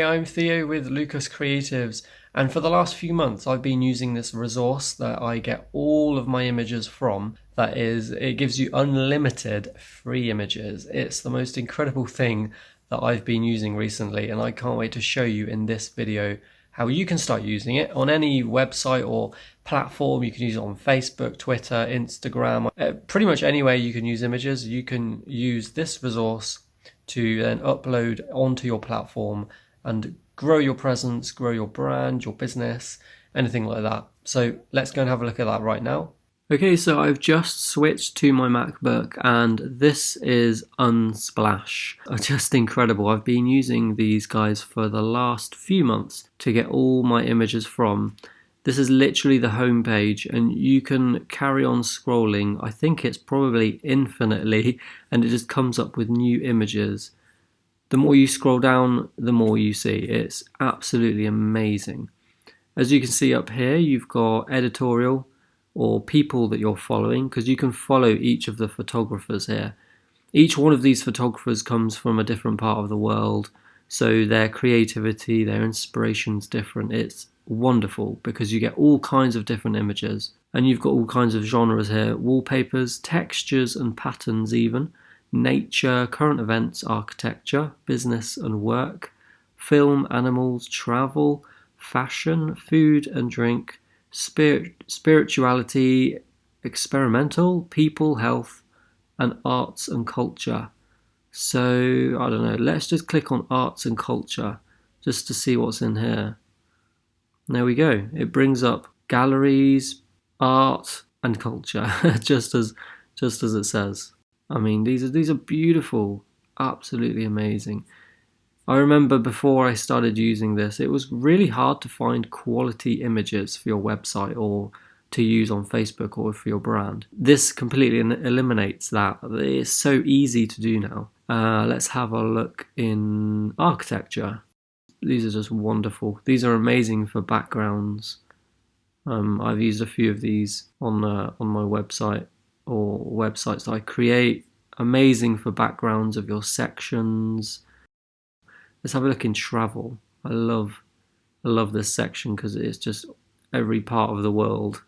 Hey, I'm Theo with Lucas Creatives, and for the last few months I've been using this resource that I get all of my images from. That is, it gives you unlimited free images. It's the most incredible thing that I've been using recently, and I can't wait to show you in this video how you can start using it on any website or platform. You can use it on Facebook, Twitter, Instagram, pretty much anywhere you can use images. You can use this resource to then upload onto your platform and grow your presence, grow your brand, your business, anything like that. So let's go and have a look at that right now. Okay, so I've just switched to my MacBook and this is Unsplash. Just incredible. I've been using these guys for the last few months to get all my images from. This is literally the home page and you can carry on scrolling. I think it's probably infinitely, and it just comes up with new images. The more you scroll down, the more you see. It's absolutely amazing. As you can see up here, you've got editorial or people that you're following, because you can follow each of the photographers here. Each one of these photographers comes from a different part of the world, so their creativity, their inspiration's different. It's wonderful because you get all kinds of different images, and you've got all kinds of genres here: wallpapers, textures and patterns, even nature, current events, architecture, business and work, film, animals, travel, fashion, food and drink, spirituality, experimental, people, health, and arts and culture. So I don't know, let's just click on arts and culture just to see what's in here. There we go. It brings up galleries, art and culture, just as it says. I mean, these are beautiful, absolutely amazing. I remember before I started using this, it was really hard to find quality images for your website or to use on Facebook or for your brand. This completely eliminates that. It's so easy to do now. Let's have a look in architecture. These are just wonderful. These are amazing for backgrounds. I've used a few of these on my website or websites that I create. Amazing for backgrounds of your sections. Let's have a look in travel. I love this section because it's just every part of the world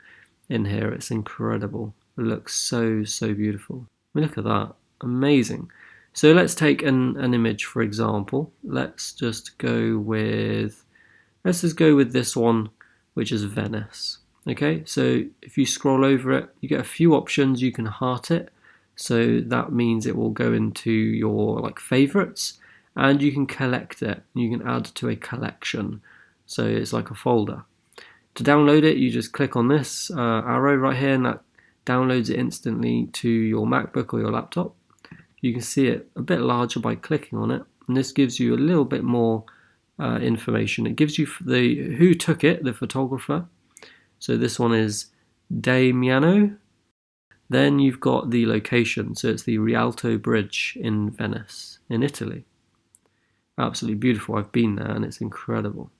in here. It's incredible. It looks so beautiful. I mean, look at that. Amazing. So let's take an image, for example. Let's just go with this one, which is Venice. Okay, so if you scroll over it, you get a few options. You can heart it, so that means it will go into your favorites, and you can collect it. You can add to a collection, so it's like a folder. To download it, you just click on this arrow right here, and that downloads it instantly to your MacBook or your laptop. You can see it a bit larger by clicking on it, and this gives you a little bit more information. It gives you who took it, the photographer. So this one is Damiano. Then you've got the location, so it's the Rialto Bridge in Venice, in Italy. Absolutely beautiful. I've been there and it's incredible.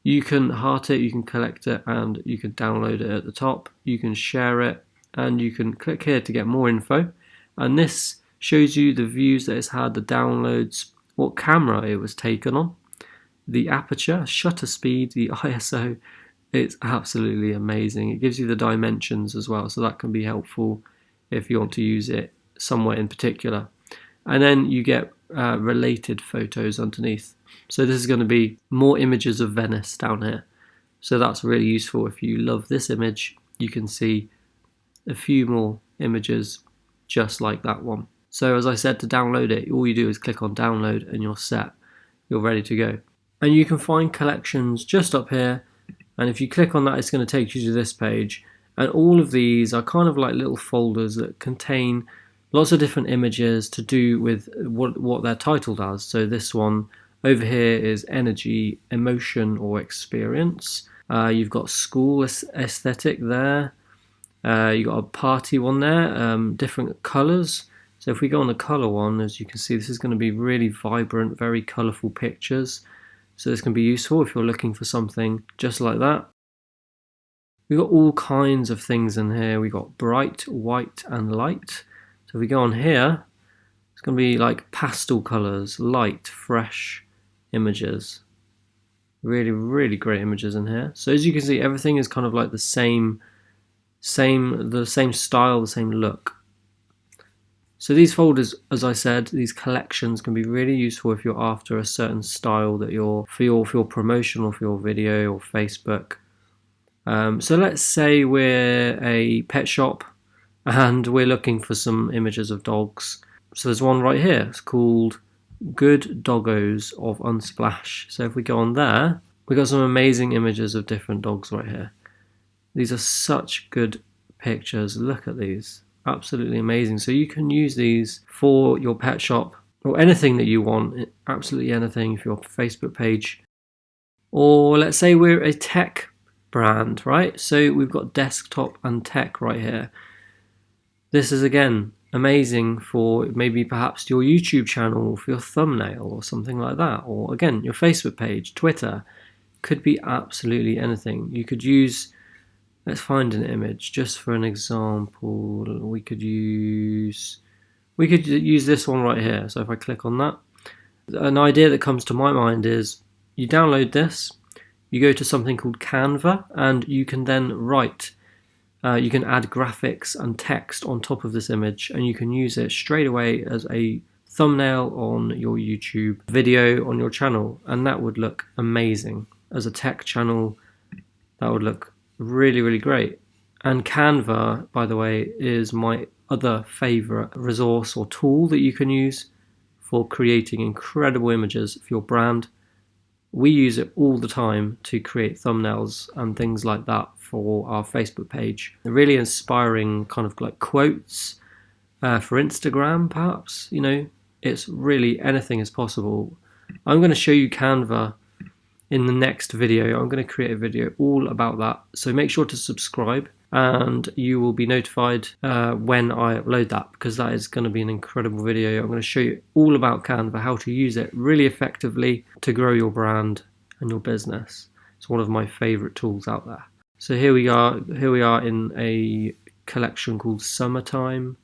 You can heart it, you can collect it, and you can download it at the top. You can share it, and you can click here to get more info. And this shows you the views that it's had, the downloads, what camera it was taken on, the aperture, shutter speed, the ISO. It's absolutely amazing. It gives you the dimensions as well, so that can be helpful if you want to use it somewhere in particular. And then you get related photos underneath. So this is going to be more images of Venice down here. So that's really useful. If you love this image, you can see a few more images just like that one. So as I said, to download it, all you do is click on download and you're set. You're ready to go. And you can find collections just up here. And if you click on that, it's going to take you to this page. And all of these are kind of like little folders that contain lots of different images to do with what they're titled as. So this one over here is energy, emotion, or experience. You've got school aesthetic there. You've got a party one there, different colours. So if we go on the colour one, as you can see, this is going to be really vibrant, very colourful pictures. So this can be useful if you're looking for something just like that. We've got all kinds of things in here. We've got bright, white, and light. So if we go on here, it's going to be like pastel colours, light, fresh images. Really, really great images in here. So as you can see, everything is kind of like the same style, the same look. So these folders, as I said, these collections can be really useful if you're after a certain style that you're for your promotion or for your video or Facebook. So let's say we're a pet shop and we're looking for some images of dogs. So there's one right here. It's called Good Doggos of Unsplash. So if we go on there, we got some amazing images of different dogs right here. These are such good pictures. Look at these. Absolutely amazing. So you can use these for your pet shop or anything that you want, absolutely anything for your Facebook page. Or let's say we're a tech brand, right? So we've got desktop and tech right here. This is again amazing for maybe perhaps your YouTube channel, for your thumbnail or something like that. Or again, your Facebook page, Twitter, could be absolutely anything. You could use, let's find an image just for an example. We could use this one right here. So if I click on that, an idea that comes to my mind is you download this, you go to something called Canva, and you can then write. You can add graphics and text on top of this image, and you can use it straight away as a thumbnail on your YouTube video on your channel, and that would look amazing. As a tech channel, that would look really, really great. And Canva, by the way, is my other favorite resource or tool that you can use for creating incredible images for your brand. We use it all the time to create thumbnails and things like that for our Facebook page. Really inspiring kind of like quotes for Instagram, perhaps. You know, it's really anything is possible. I'm going to show you Canva in the next video. I'm going to create a video all about that. So make sure to subscribe and you will be notified when I upload that, because that is going to be an incredible video. I'm going to show you all about Canva, how to use it really effectively to grow your brand and your business. It's one of my favorite tools out there. So here we are in a collection called Summertime.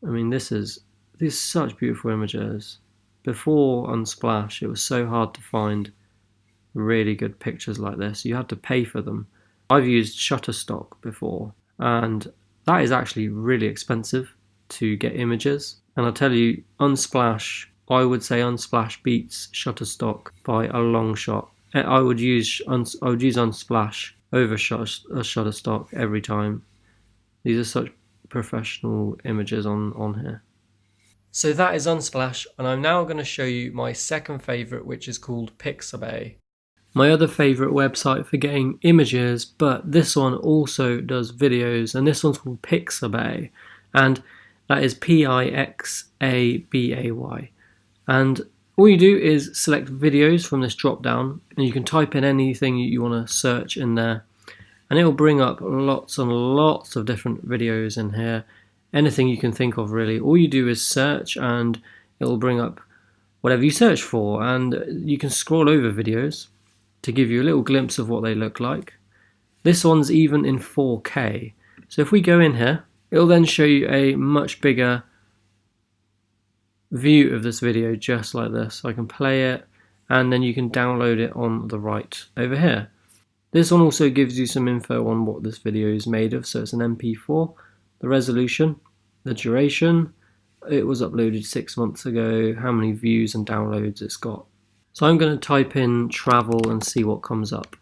I mean, these are such beautiful images. Before Unsplash, it was so hard to find really good pictures like this. You had to pay for them. I've used Shutterstock before, and that is actually really expensive to get images. And I'll tell you, Unsplash, I would say Unsplash beats Shutterstock by a long shot. I would use Unsplash over Shutterstock every time. These are such professional images on here. So that is Unsplash, and I'm now going to show you my second favourite, which is called Pixabay. My other favourite website for getting images, but this one also does videos, and this one's called Pixabay, and that is Pixabay. And all you do is select videos from this drop down, and you can type in anything you want to search in there, and it will bring up lots and lots of different videos in here, anything you can think of really. All you do is search and it will bring up whatever you search for, and you can scroll over videos to give you a little glimpse of what they look like. This one's even in 4K. So if we go in here, it'll then show you a much bigger view of this video just like this. I can play it and then you can download it on the right over here. This one also gives you some info on what this video is made of. So it's an MP4, the resolution, the duration, it was uploaded 6 months ago, how many views and downloads it's got. So I'm going to type in travel and see what comes up.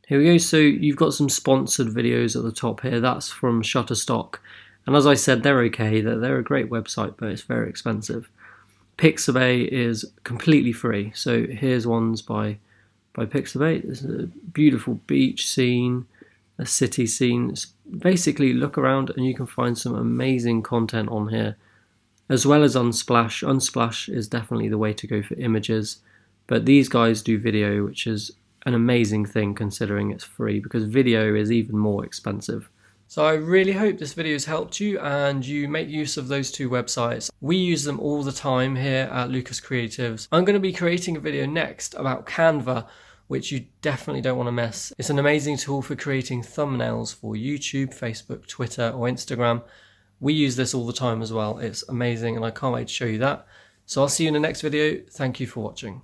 Here we go. So you've got some sponsored videos at the top here. That's from Shutterstock. And as I said, they're okay. They're a great website, but it's very expensive. Pixabay is completely free. So here's ones by Pixabay. There's a beautiful beach scene, a city scene. Basically, look around and you can find some amazing content on here. As well as Unsplash. Unsplash is definitely the way to go for images, but these guys do video, which is an amazing thing considering it's free, because video is even more expensive. So I really hope this video has helped you and you make use of those two websites. We use them all the time here at Lucas Creatives. I'm going to be creating a video next about Canva, which you definitely don't want to miss. It's an amazing tool for creating thumbnails for YouTube, Facebook, Twitter or Instagram. We use this all the time as well. It's amazing and I can't wait to show you that. So I'll see you in the next video. Thank you for watching.